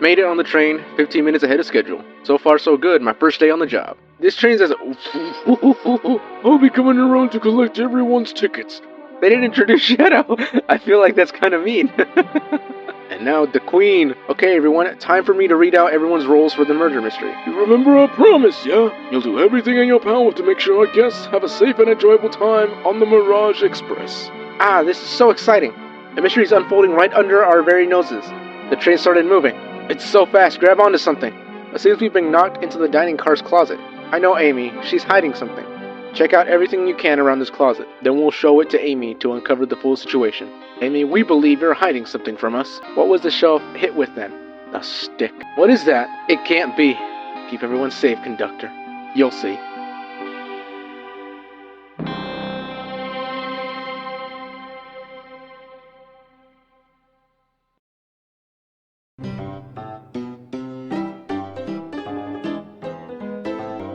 Made it on the train, 15 minutes ahead of schedule. So far so good, my first day on the job. This train says, I'll be coming around to collect everyone's tickets. They didn't introduce Shadow. I feel like that's kind of mean. And now the Queen. Okay, everyone, time for me to read out everyone's roles for the murder mystery. You remember our promise, yeah? You'll do everything in your power to make sure our guests have a safe and enjoyable time on the Mirage Express. Ah, this is so exciting. The mystery is unfolding right under our very noses. The train started moving. It's so fast, grab onto something. It seems we've been knocked into the dining car's closet. I know Amy, she's hiding something. Check out everything you can around this closet. Then we'll show it to Amy to uncover the full situation. Amy, we believe you're hiding something from us. What was the shelf hit with then? A stick. What is that? It can't be. Keep everyone safe, conductor. You'll see.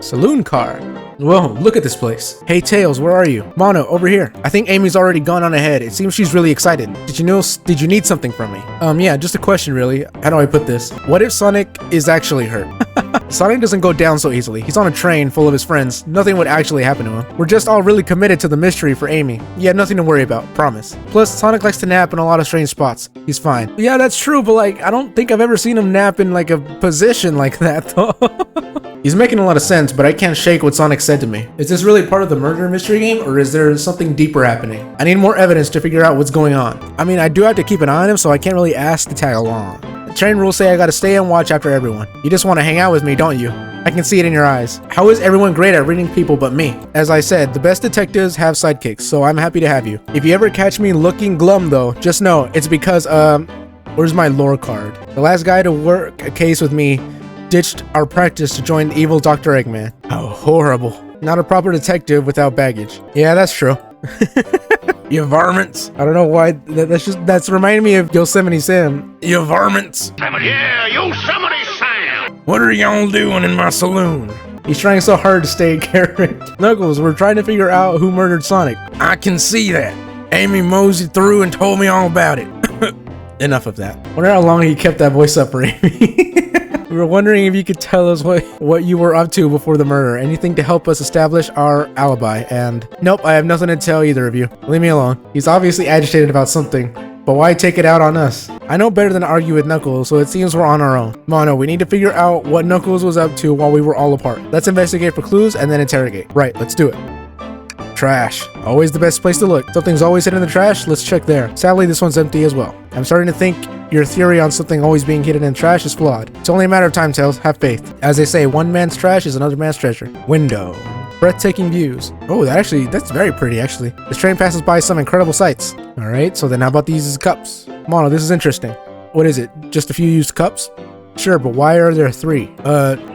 Saloon car. Whoa, look at this place. Hey Tails, where are you? Mono, over here. I think Amy's already gone on ahead. It seems she's really excited. Did you need something from me? Yeah, just a question really. How do I put this? What if Sonic is actually hurt? Sonic doesn't go down so easily. He's on a train full of his friends. Nothing would actually happen to him. We're just all really committed to the mystery for Amy. Yeah, nothing to worry about, promise. Plus, Sonic likes to nap in a lot of strange spots. He's fine. Yeah, that's true, but like, I don't think I've ever seen him nap in like a position like that though. He's making a lot of sense, but I can't shake what Sonic said to me. Is this really part of the murder mystery game, or is there something deeper happening? I need more evidence to figure out what's going on. I mean, I do have to keep an eye on him, so I can't really ask to tag along. The train rules say I gotta stay and watch after everyone. You just want to hang out with me, don't you? I can see it in your eyes. How is everyone great at reading people but me? As I said, the best detectives have sidekicks, so I'm happy to have you. If you ever catch me looking glum though, just know it's because, where's my lore card? The last guy to work a case with me ditched our practice to join evil Dr. Eggman. How horrible. Not a proper detective without baggage. Yeah, that's true. You varmints. I don't know why. That's reminding me of Yosemite Sam. You varmints. Yeah, Yosemite Sam. What are y'all doing in my saloon? He's trying so hard to stay in character. Knuckles, we're trying to figure out who murdered Sonic. I can see that. Amy moseyed through and told me all about it. Enough of that. Wonder how long he kept that voice up for Amy. We were wondering if you could tell us what you were up to before the murder. Anything to help us establish our alibi. And nope, I have nothing to tell either of you. Leave me alone. He's obviously agitated about something, but why take it out on us? I know better than to argue with Knuckles, so it seems we're on our own. Mono, we need to figure out what Knuckles was up to while we were all apart. Let's investigate for clues and then interrogate. Right, let's do it. Trash. Always the best place to look. Something's always hidden in the trash, let's check there. Sadly, this one's empty as well. I'm starting to think your theory on something always being hidden in trash is flawed. It's only a matter of time, Tails. Have faith. As they say, one man's trash is another man's treasure. Window. Breathtaking views. Oh, that's very pretty, actually. This train passes by some incredible sights. Alright, so then how about these cups? Mono, this is interesting. What is it? Just a few used cups? Sure, but why are there 3?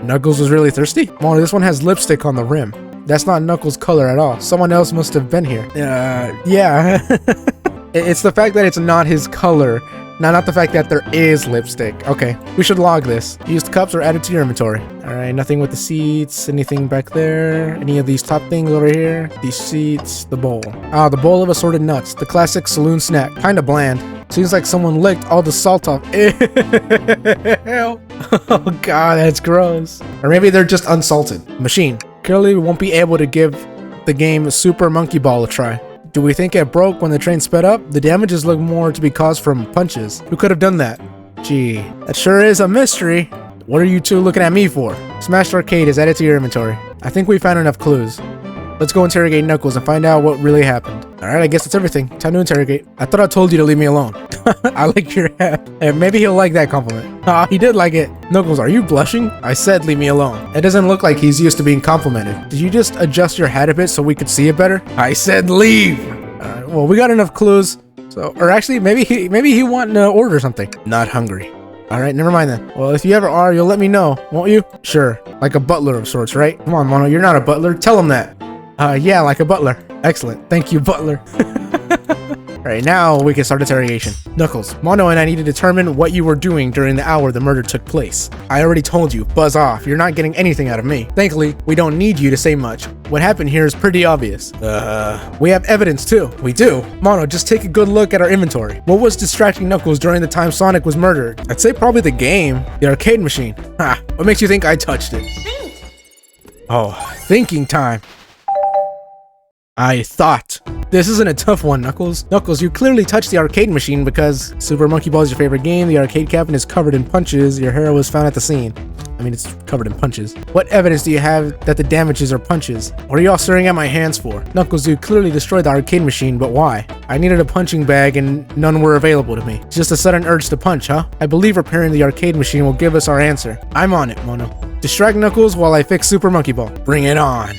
Knuckles was really thirsty? Mono, this one has lipstick on the rim. That's not Knuckles' color at all. Someone else must have been here. Yeah. It's the fact that it's not his color. Not the fact that there is lipstick. Okay, we should log this. Used cups are added to your inventory. Alright, nothing with the seats, anything back there, any of these top things over here, these seats, the bowl. Ah, the bowl of assorted nuts, the classic saloon snack. Kinda bland. Seems like someone licked all the salt off. Ew. Oh god, that's gross. Or maybe they're just unsalted. Machine. Clearly we won't be able to give the game Super Monkey Ball a try. Do we think it broke when the train sped up? The damages look more to be caused from punches. Who could have done that? Gee, that sure is a mystery. What are you two looking at me for? Smashed Arcade is added to your inventory. I think we found enough clues. Let's go interrogate Knuckles and find out what really happened. Alright, I guess that's everything. Time to interrogate. I thought I told you to leave me alone. I like your hat. And maybe he'll like that compliment. Ah, he did like it. Knuckles, are you blushing? I said leave me alone. It doesn't look like he's used to being complimented. Did you just adjust your hat a bit so we could see it better? I said leave! Alright, well, we got enough clues. So, or actually, maybe he wanted to order something. Not hungry. Alright, never mind then. Well, if you ever are, you'll let me know, won't you? Sure. Like a butler of sorts, right? Come on, Mono, you're not a butler. Tell him that. Yeah, like a butler. Excellent. Thank you, butler. Alright, now we can start interrogation. Knuckles, Mono and I need to determine what you were doing during the hour the murder took place. I already told you, buzz off. You're not getting anything out of me. Thankfully, we don't need you to say much. What happened here is pretty obvious. We have evidence too. We do? Mono, just take a good look at our inventory. What was distracting Knuckles during the time Sonic was murdered? I'd say probably the game. The arcade machine. Ha, what makes you think I touched it? Oh, thinking time. I thought. This isn't a tough one, Knuckles. Knuckles, you clearly touched the arcade machine because Super Monkey Ball is your favorite game, the arcade cabinet is covered in punches, your hair was found at the scene. I mean, it's covered in punches. What evidence do you have that the damages are punches? What are y'all staring at my hands for? Knuckles, you clearly destroyed the arcade machine, but why? I needed a punching bag and none were available to me. Just a sudden urge to punch, huh? I believe repairing the arcade machine will give us our answer. I'm on it, Mono. Distract Knuckles while I fix Super Monkey Ball. Bring it on.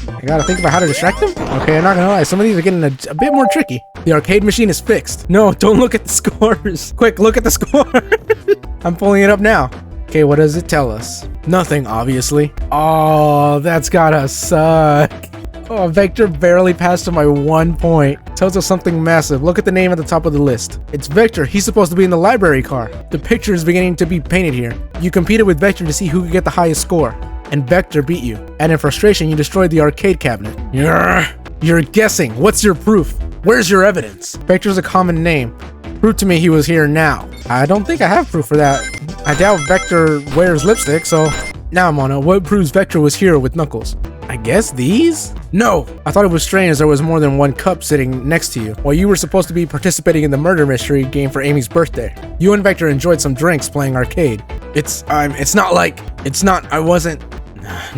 I gotta think about how to distract them? Okay, I'm not gonna lie, some of these are getting a bit more tricky. The arcade machine is fixed. No, don't look at the scores. Quick, look at the score. I'm pulling it up now. Okay, what does it tell us? Nothing, obviously. Oh, that's gotta suck. Oh, Vector barely passed to my 1 point. Tells us something massive. Look at the name at the top of the list. It's Vector. He's supposed to be in the library car. The picture is beginning to be painted here. You competed with Vector to see who could get the highest score. And Vector beat you. And in frustration, you destroyed the arcade cabinet. You're guessing. What's your proof? Where's your evidence? Vector's a common name. Prove to me he was here now. I don't think I have proof for that. I doubt Vector wears lipstick, so... Now, Mono, what proves Vector was here with Knuckles? I guess these? No! I thought it was strange there was more than one cup sitting next to you, while you were supposed to be participating in the murder mystery game for Amy's birthday. You and Vector enjoyed some drinks playing arcade. I wasn't...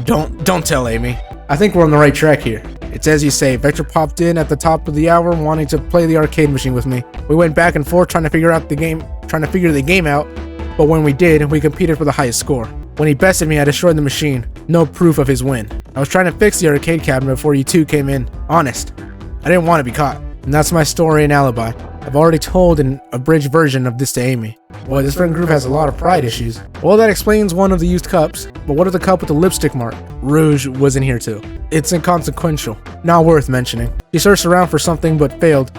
Don't tell Amy. I think we're on the right track here. It's as you say, Vector popped in at the top of the hour wanting to play the arcade machine with me. We went back and forth trying to figure the game out, but when we did, we competed for the highest score. When he bested me, I destroyed the machine. No proof of his win. I was trying to fix the arcade cabinet before you two came in. Honest. I didn't want to be caught. And that's my story and alibi. I've already told an abridged version of this to Amy. Boy, this friend group has a lot of pride issues. Well, that explains one of the used cups, but what of the cup with the lipstick mark? Rouge was in here too. It's inconsequential. Not worth mentioning. She searched around for something but failed,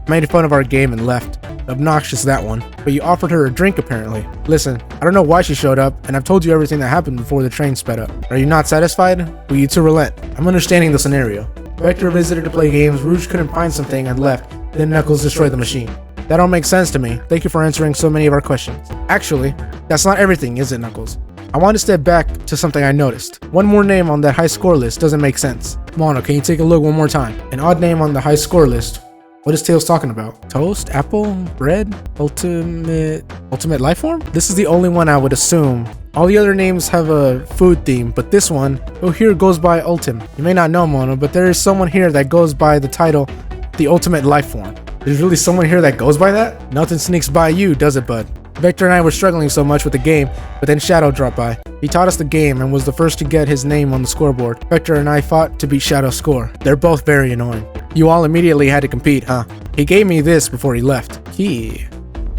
made fun of our game and left. Obnoxious, that one. But you offered her a drink apparently. Listen, I don't know why she showed up, and I've told you everything that happened before the train sped up. Are you not satisfied? Will you two relent? I'm understanding the scenario. Vector visited to play games, Rouge couldn't find something and left, then Knuckles destroyed the machine. That all makes sense to me. Thank you for answering so many of our questions. Actually, that's not everything, is it, Knuckles? I want to step back to something I noticed. One more name on that high score list doesn't make sense. Mono, can you take a look one more time? An odd name on the high score list. What is Tails talking about? Toast? Apple? Bread? Ultimate life form? This is the only one I would assume. All the other names have a food theme, but this one, who here goes by Ultim. You may not know, Mono, but there is someone here that goes by the title, the Ultimate Life Form. There's really someone here that goes by that? Nothing sneaks by you, does it, bud? Vector and I were struggling so much with the game, but then Shadow dropped by. He taught us the game and was the first to get his name on the scoreboard. Vector and I fought to beat Shadow's score. They're both very annoying. You all immediately had to compete, huh? He gave me this before he left. Key.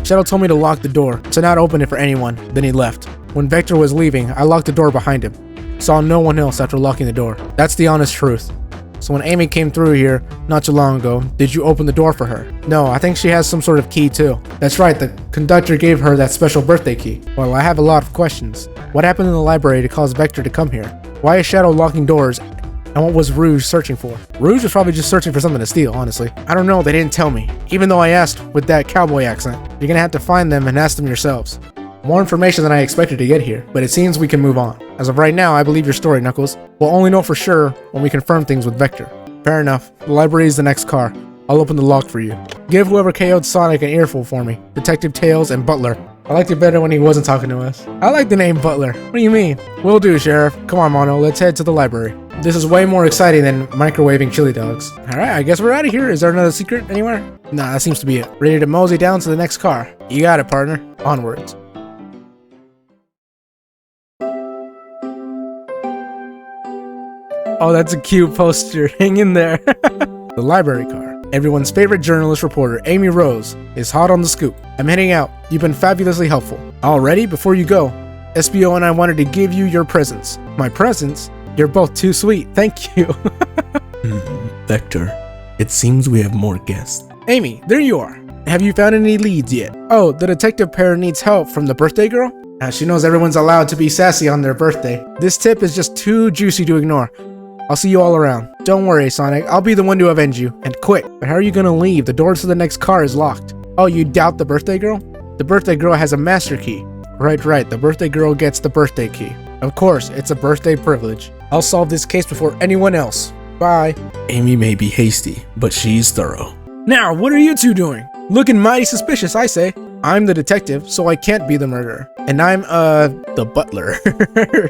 Shadow told me to lock the door, to not open it for anyone, then he left. When Vector was leaving, I locked the door behind him. Saw no one else after locking the door. That's the honest truth. So when Amy came through here not too long ago, did you open the door for her? No, I think she has some sort of key too. That's right, the conductor gave her that special birthday key. Well, I have a lot of questions. What happened in the library to cause Vector to come here? Why is Shadow locking doors? And what was Rouge searching for? Rouge was probably just searching for something to steal, honestly. I don't know, they didn't tell me. Even though I asked with that cowboy accent. You're gonna have to find them and ask them yourselves. More information than I expected to get here, but it seems we can move on. As of right now, I believe your story, Knuckles. We'll only know for sure when we confirm things with Vector. Fair enough. The library is the next car. I'll open the lock for you. Give whoever KO'd Sonic an earful for me. Detective Tails and Butler. I liked it better when he wasn't talking to us. I like the name Butler. What do you mean? Will do, Sheriff. Come on, Mono. Let's head to the library. This is way more exciting than microwaving chili dogs. Alright, I guess we're out of here. Is there another secret anywhere? Nah, that seems to be it. Ready to mosey down to the next car. You got it, partner. Onwards. Oh, that's a cute poster. Hang in there. The library car. Everyone's favorite journalist reporter, Amy Rose, is hot on the scoop. I'm heading out. You've been fabulously helpful. Already, before you go, Espio and I wanted to give you your presents. My presents? You're both too sweet. Thank you. Vector, it seems we have more guests. Amy, there you are. Have you found any leads yet? Oh, the detective pair needs help from the birthday girl? She knows everyone's allowed to be sassy on their birthday. This tip is just too juicy to ignore. I'll see you all around. Don't worry, Sonic. I'll be the one to avenge you. And quick. But how are you gonna leave? The door to the next car is locked. Oh, you doubt the birthday girl? The birthday girl has a master key. Right. The birthday girl gets the birthday key. Of course, it's a birthday privilege. I'll solve this case before anyone else. Bye. Amy may be hasty, but she's thorough. Now, what are you two doing? Looking mighty suspicious, I say. I'm the detective, so I can't be the murderer. And I'm, the butler.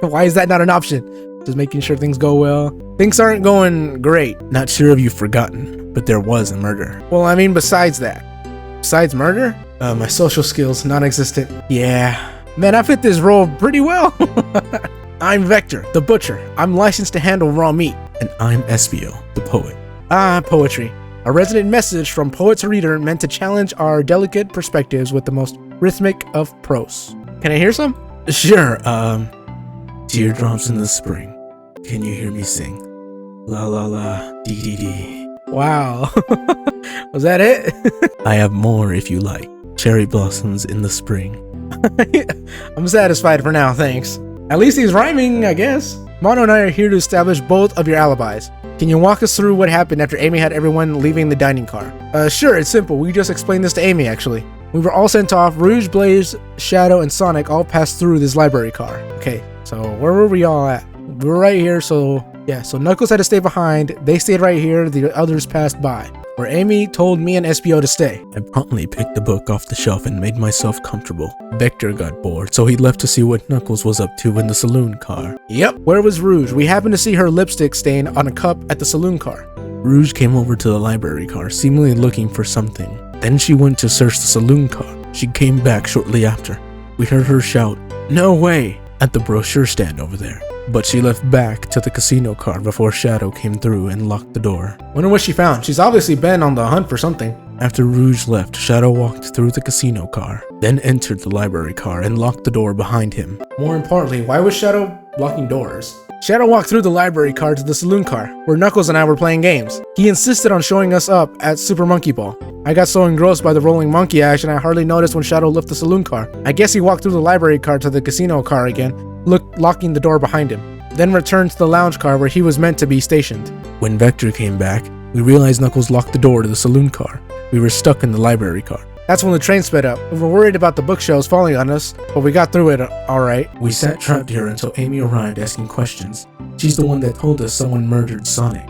Why is that not an option? Just making sure things go well. Things aren't going great. Not sure if you've forgotten, but there was a murder. Well, I mean, besides that. Besides murder? My social skills, non-existent. Yeah. Man, I fit this role pretty well. I'm Vector, the butcher. I'm licensed to handle raw meat. And I'm Espio, the poet. Ah, poetry. A resonant message from poet to reader meant to challenge our delicate perspectives with the most rhythmic of prose. Can I hear some? Sure, teardrops in the spring. Can you hear me sing? La la la, dee dee dee. Wow. Was that it? I have more if you like. Cherry blossoms in the spring. I'm satisfied for now, thanks. At least he's rhyming, I guess. Mono and I are here to establish both of your alibis. Can you walk us through what happened after Amy had everyone leaving the dining car? Sure, it's simple. We just explained this to Amy, actually. We were all sent off. Rouge, Blaze, Shadow, and Sonic all passed through this library car. Okay, so where were we all at? We were right here, so yeah, so Knuckles had to stay behind. They stayed right here. The others passed by. Where Amy told me and Espio to stay. I promptly picked the book off the shelf and made myself comfortable. Vector got bored, so he left to see what Knuckles was up to in the saloon car. Yep, where was Rouge? We happened to see her lipstick stain on a cup at the saloon car. Rouge came over to the library car, seemingly looking for something. Then she went to search the saloon car. She came back shortly after. We heard her shout, "No way!" at the brochure stand over there. But she left back to the casino car before Shadow came through and locked the door. Wonder what she found. She's obviously been on the hunt for something. After Rouge left, Shadow walked through the casino car, then entered the library car and locked the door behind him. More importantly, why was Shadow locking doors? Shadow walked through the library car to the saloon car, where Knuckles and I were playing games. He insisted on showing us up at Super Monkey Ball. I got so engrossed by the rolling monkey action I hardly noticed when Shadow left the saloon car. I guess he walked through the library car to the casino car again, locking the door behind him, then returned to the lounge car where he was meant to be stationed. When Vector came back, we realized Knuckles locked the door to the saloon car. We were stuck in the library car. That's when the train sped up. We were worried about the bookshelves falling on us, but we got through it alright. We sat trapped here until Amy arrived asking questions. She's the one that told us someone murdered Sonic.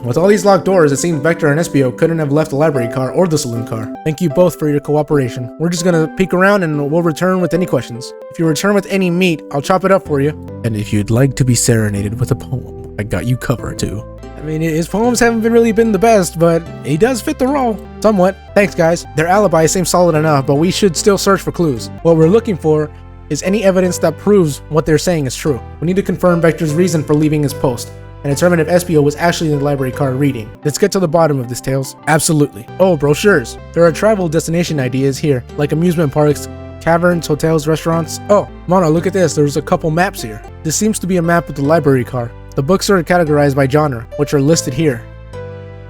With all these locked doors, it seems Vector and Espio couldn't have left the library car or the saloon car. Thank you both for your cooperation. We're just gonna peek around and we'll return with any questions. If you return with any meat, I'll chop it up for you. And if you'd like to be serenaded with a poem, I got you covered too. I mean, his poems haven't really been the best, but he does fit the role. Somewhat. Thanks, guys. Their alibi seems solid enough, but we should still search for clues. What we're looking for is any evidence that proves what they're saying is true. We need to confirm Vector's reason for leaving his post, and determine if Espio was actually in the library car reading. Let's get to the bottom of this, Tails. Absolutely. Oh, brochures. There are travel destination ideas here, like amusement parks, caverns, hotels, restaurants. Oh, Mono, look at this. There's a couple maps here. This seems to be a map of the library car. The books are categorized by genre, which are listed here.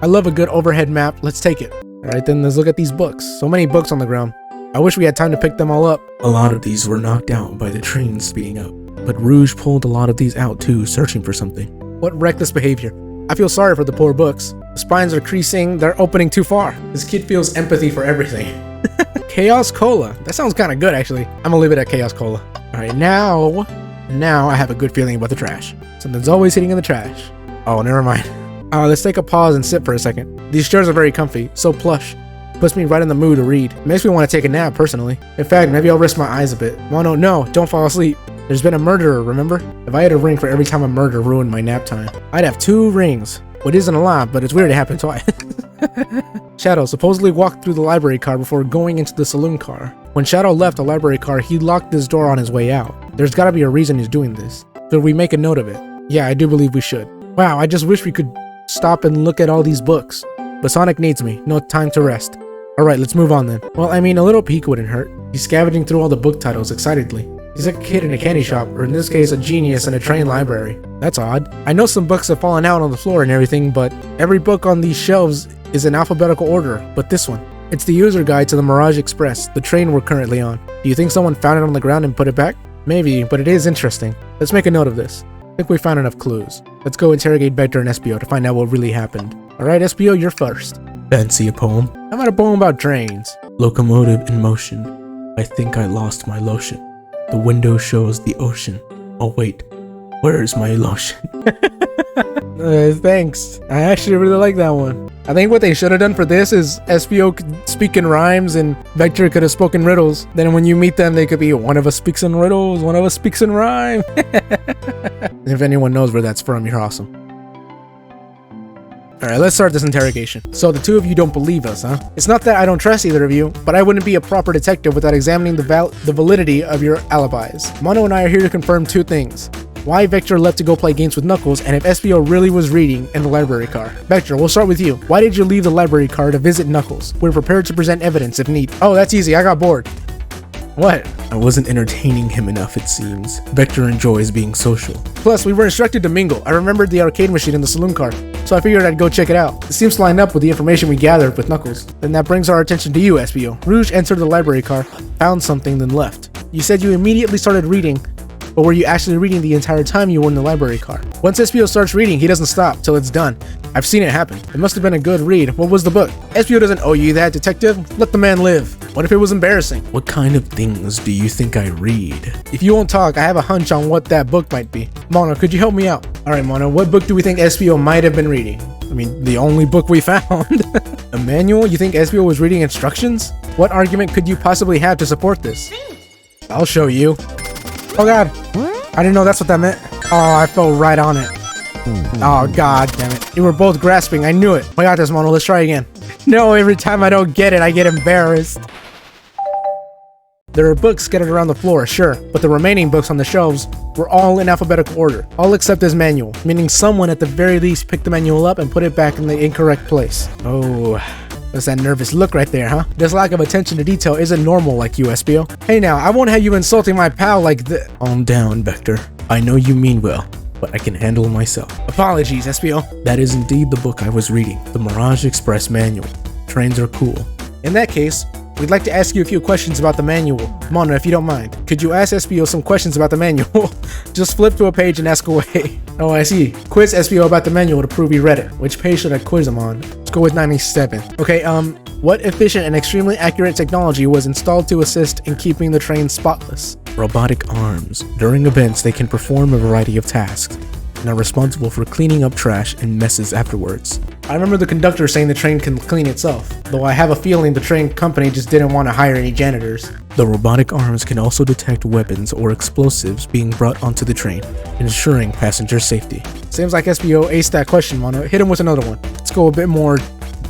I love a good overhead map. Let's take it. Alright then, let's look at these books. So many books on the ground. I wish we had time to pick them all up. A lot of these were knocked out by the train speeding up, but Rouge pulled a lot of these out too, searching for something. What reckless behavior. I feel sorry for the poor books. The spines are creasing, they're opening too far. This kid feels empathy for everything. Chaos Cola. That sounds kind of good, actually. I'm gonna leave it at Chaos Cola. Alright, now I have a good feeling about the trash. Something's always hitting in the trash. Oh, never mind. Let's take a pause and sit for a second. These chairs are very comfy, so plush. Puts me right in the mood to read. Makes me want to take a nap, personally. In fact, maybe I'll rest my eyes a bit. Mono, no, don't fall asleep. There's been a murderer, remember? If I had a ring for every time a murder ruined my nap time, I'd have 2 rings. What isn't a lot, but it's weird it happened twice. Shadow supposedly walked through the library car before going into the saloon car. When Shadow left the library car, he locked his door on his way out. There's gotta be a reason he's doing this. Should we make a note of it? Yeah, I do believe we should. Wow, I just wish we could stop and look at all these books. But Sonic needs me. No time to rest. Alright, let's move on then. Well, I mean, a little peek wouldn't hurt. He's scavenging through all the book titles excitedly. He's like a kid in a candy shop, or in this case, a genius in a train library. That's odd. I know some books have fallen out on the floor and everything, but every book on these shelves is in alphabetical order, but this one. It's the user guide to the Mirage Express, the train we're currently on. Do you think someone found it on the ground and put it back? Maybe, but it is interesting. Let's make a note of this. I think we found enough clues. Let's go interrogate Vector and Espio to find out what really happened. Alright, Espio, you're first. Fancy a poem? How about a poem about trains? Locomotive in motion. I think I lost my lotion. The window shows the ocean. Oh wait, where's my lotion? Thanks. I actually really like that one. I think what they should have done for this is Espio could speak in rhymes and Vector could have spoken riddles. Then when you meet them, they could be one of us speaks in riddles, one of us speaks in rhyme. If anyone knows where that's from, you're awesome. Alright, let's start this interrogation. So the two of you don't believe us, huh? It's not that I don't trust either of you, but I wouldn't be a proper detective without examining the validity of your alibis. Mono and I are here to confirm two things. Why Vector left to go play games with Knuckles, and if Espio really was reading in the library car. Vector, we'll start with you. Why did you leave the library car to visit Knuckles? We're prepared to present evidence if need. Oh, that's easy, I got bored. What? I wasn't entertaining him enough, it seems. Vector enjoys being social. Plus, we were instructed to mingle. I remembered the arcade machine in the saloon car, so I figured I'd go check it out. It seems to line up with the information we gathered with Knuckles. Then that brings our attention to you, Espio. Rouge entered the library car, found something, then left. You said you immediately started reading, but were you actually reading the entire time you were in the library car? Once Espio starts reading, he doesn't stop till it's done. I've seen it happen. It must have been a good read. What was the book? Espio doesn't owe you that, detective. Let the man live. What if it was embarrassing? What kind of things do you think I read? If you won't talk, I have a hunch on what that book might be. Mono, could you help me out? Alright, Mono, what book do we think Espio might have been reading? I mean, the only book we found. A manual? You think Espio was reading instructions? What argument could you possibly have to support this? I'll show you. Oh god. I didn't know that's what that meant. Oh, I fell right on it. Oh god damn it. You were both grasping, I knew it. I got this, Mono, let's try again. No, every time I don't get it, I get embarrassed. There are books scattered around the floor, sure, but the remaining books on the shelves were all in alphabetical order, all except this manual, meaning someone at the very least picked the manual up and put it back in the incorrect place. Oh, that's that nervous look right there, huh? This lack of attention to detail isn't normal like you, Espio. Hey now, I won't have you insulting my pal like this. Calm down, Vector. I know you mean well, but I can handle myself. Apologies, Espio. That is indeed the book I was reading, the Mirage Express manual. Trains are cool. In that case, we'd like to ask you a few questions about the manual. Mono, if you don't mind, could you ask Espio some questions about the manual? Just flip to a page and ask away. Oh, I see. Quiz Espio about the manual to prove he read it. Which page should I quiz him on? Let's go with 97. Okay, what efficient and extremely accurate technology was installed to assist in keeping the train spotless? Robotic arms. During events, they can perform a variety of tasks and are responsible for cleaning up trash and messes afterwards. I remember the conductor saying the train can clean itself, though I have a feeling the train company just didn't want to hire any janitors. The robotic arms can also detect weapons or explosives being brought onto the train, ensuring passenger safety. Seems like Espio aced that question, Mono. Hit him with another one. Let's go a bit more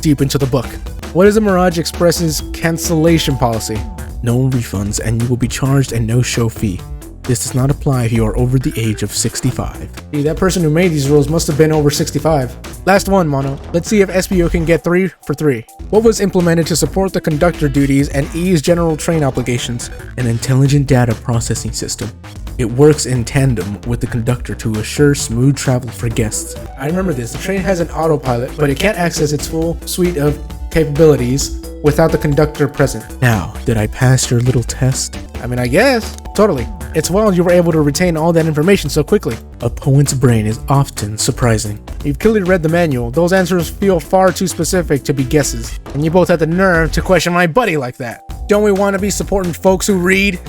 deep into the book. What is the Mirage Express's cancellation policy? No refunds, and you will be charged a no-show fee. This does not apply if you are over the age of 65. Hey, that person who made these rules must have been over 65. Last one, Mono. Let's see if Espio can get 3 for 3. What was implemented to support the conductor duties and ease general train obligations? An intelligent data processing system. It works in tandem with the conductor to assure smooth travel for guests. I remember this. The train has an autopilot, but it can't access its full suite of capabilities without the conductor present. Now, did I pass your little test? I mean, I guess. Totally. It's wild you were able to retain all that information so quickly. A poet's brain is often surprising. You've clearly read the manual. Those answers feel far too specific to be guesses. And you both had the nerve to question my buddy like that. Don't we want to be supporting folks who read?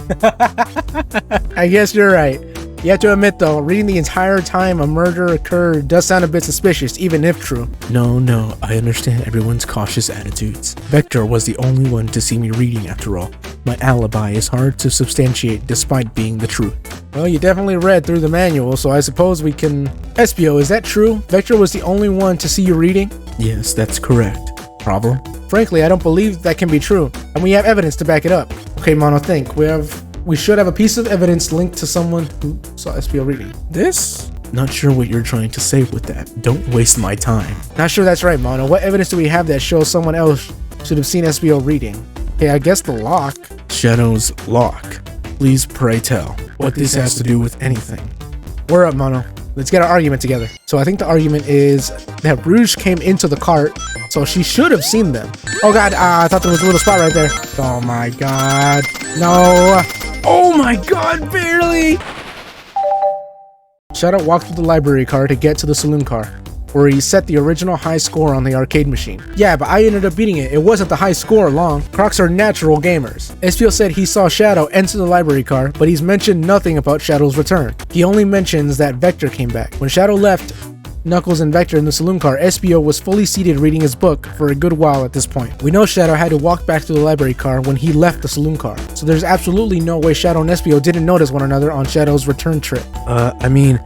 I guess you're right. You have to admit though, reading the entire time a murder occurred does sound a bit suspicious, even if true. No, I understand everyone's cautious attitudes. Vector was the only one to see me reading after all. My alibi is hard to substantiate despite being the truth. Well, you definitely read through the manual, so I suppose we can... Espio, is that true? Vector was the only one to see you reading? Yes, that's correct. Problem? Frankly, I don't believe that can be true, and we have evidence to back it up. Okay, Mono, think. We should have a piece of evidence linked to someone who saw Espio reading. This? Not sure what you're trying to say with that. Don't waste my time. Not sure that's right, Mono. What evidence do we have that shows someone else should have seen Espio reading? Okay, I guess the lock. Shadow's lock. Please pray tell what this has to do with anything. We're up, Mono. Let's get our argument together. So I think the argument is that Rouge came into the cart, so she should have seen them. Oh god, I thought there was a little spot right there. Oh my god. No. Oh my god, barely! Shadow walked through the library car to get to the saloon car, where he set the original high score on the arcade machine. Yeah, but I ended up beating it. It wasn't the high score long. Crocs are natural gamers. Espio said he saw Shadow enter the library car, but he's mentioned nothing about Shadow's return. He only mentions that Vector came back. When Shadow left Knuckles and Vector in the saloon car, Espio was fully seated reading his book for a good while at this point. We know Shadow had to walk back to the library car when he left the saloon car, so there's absolutely no way Shadow and Espio didn't notice one another on Shadow's return trip. I mean,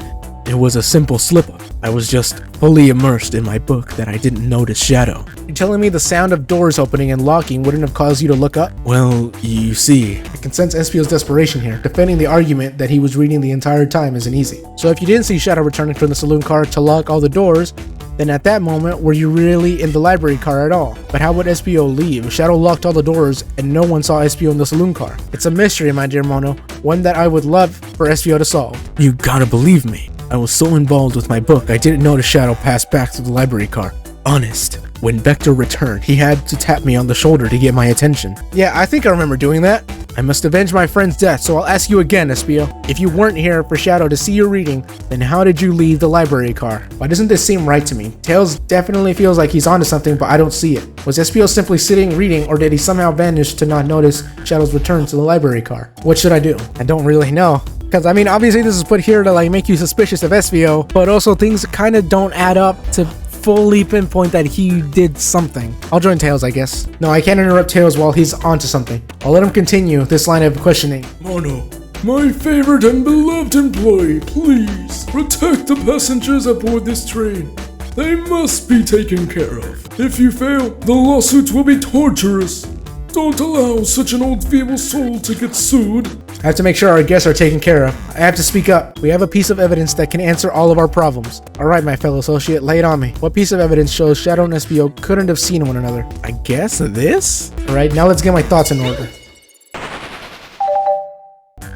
it was a simple slip-up. I was just fully immersed in my book that I didn't notice Shadow. You're telling me the sound of doors opening and locking wouldn't have caused you to look up? Well, you see, I can sense Espio's desperation here. Defending the argument that he was reading the entire time isn't easy. So if you didn't see Shadow returning from the saloon car to lock all the doors, then at that moment, were you really in the library car at all? But how would Espio leave? Shadow locked all the doors and no one saw Espio in the saloon car. It's a mystery, my dear Mono, one that I would love for Espio to solve. you gotta believe me. I was so involved with my book, I didn't notice Shadow pass back to the library car. Honest. When Vector returned, he had to tap me on the shoulder to get my attention. Yeah, I think I remember doing that. I must avenge my friend's death, so I'll ask you again, Espio. If you weren't here for Shadow to see your reading, then how did you leave the library car? Why doesn't this seem right to me? Tails definitely feels like he's onto something, but I don't see it. Was Espio simply sitting reading, or did he somehow vanish to not notice Shadow's return to the library car? What should I do? I don't really know. Because, I mean, obviously this is put here to, like, make you suspicious of Espio, but also things kind of don't add up to fully pinpoint that he did something. I'll join Tails, I guess. No, I can't interrupt Tails while he's onto something. I'll let him continue this line of questioning. Mono, my favorite and beloved employee, please protect the passengers aboard this train. They must be taken care of. If you fail, the lawsuits will be torturous. Don't allow such an old feeble soul to get sued. I have to make sure our guests are taken care of. I have to speak up. We have a piece of evidence that can answer all of our problems. Alright, my fellow associate, lay it on me. What piece of evidence shows Shadow and Espio couldn't have seen one another? I guess this? Alright, now let's get my thoughts in order.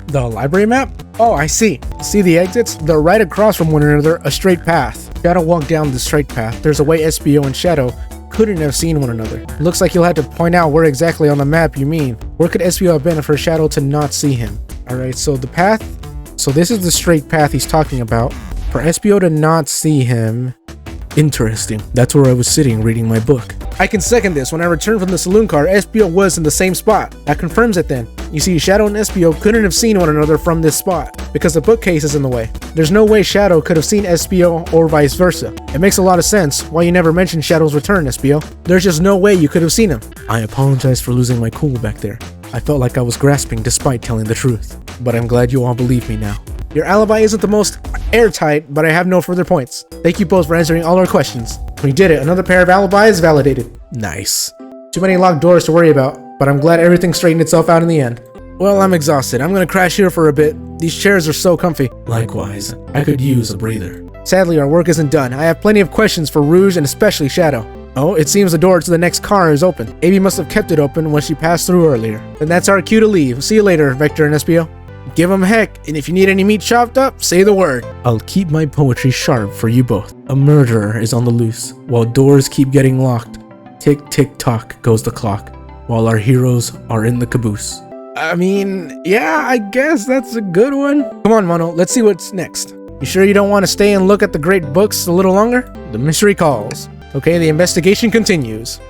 The library map? Oh, I see. See the exits? They're right across from one another, a straight path. Shadow walked down the straight path. There's a way Espio and Shadow couldn't have seen one another. Looks like you'll have to point out where exactly on the map you mean. Where could Espio have been for Shadow to not see him? Alright, so the path... So this is the straight path he's talking about. For Espio to not see him... Interesting. That's where I was sitting reading my book. I can second this. When I returned from the saloon car, Espio was in the same spot. That confirms it then. You see, Shadow and Espio couldn't have seen one another from this spot, because the bookcase is in the way. There's no way Shadow could have seen Espio or vice versa. It makes a lot of sense why you never mentioned Shadow's return, Espio. There's just no way you could have seen him. I apologize for losing my cool back there. I felt like I was grasping despite telling the truth. But I'm glad you all believe me now. Your alibi isn't the most airtight, but I have no further points. Thank you both for answering all our questions. We did it. Another pair of alibis validated. Nice. Too many locked doors to worry about, but I'm glad everything straightened itself out in the end. Well, I'm exhausted. I'm gonna crash here for a bit. These chairs are so comfy. Likewise, I could use a breather. Sadly, our work isn't done. I have plenty of questions for Rouge and especially Shadow. Oh, it seems the door to the next car is open. Abby must have kept it open when she passed through earlier. Then that's our cue to leave. See you later, Vector and Espio. Give 'em heck, and if you need any meat chopped up, say the word. I'll keep my poetry sharp for you both. A murderer is on the loose, while doors keep getting locked. Tick, tick, tock goes the clock, while our heroes are in the caboose. I mean, yeah, I guess that's a good one. Come on, Mono, let's see what's next. You sure you don't want to stay and look at the great books a little longer? The mystery calls. Okay, the investigation continues.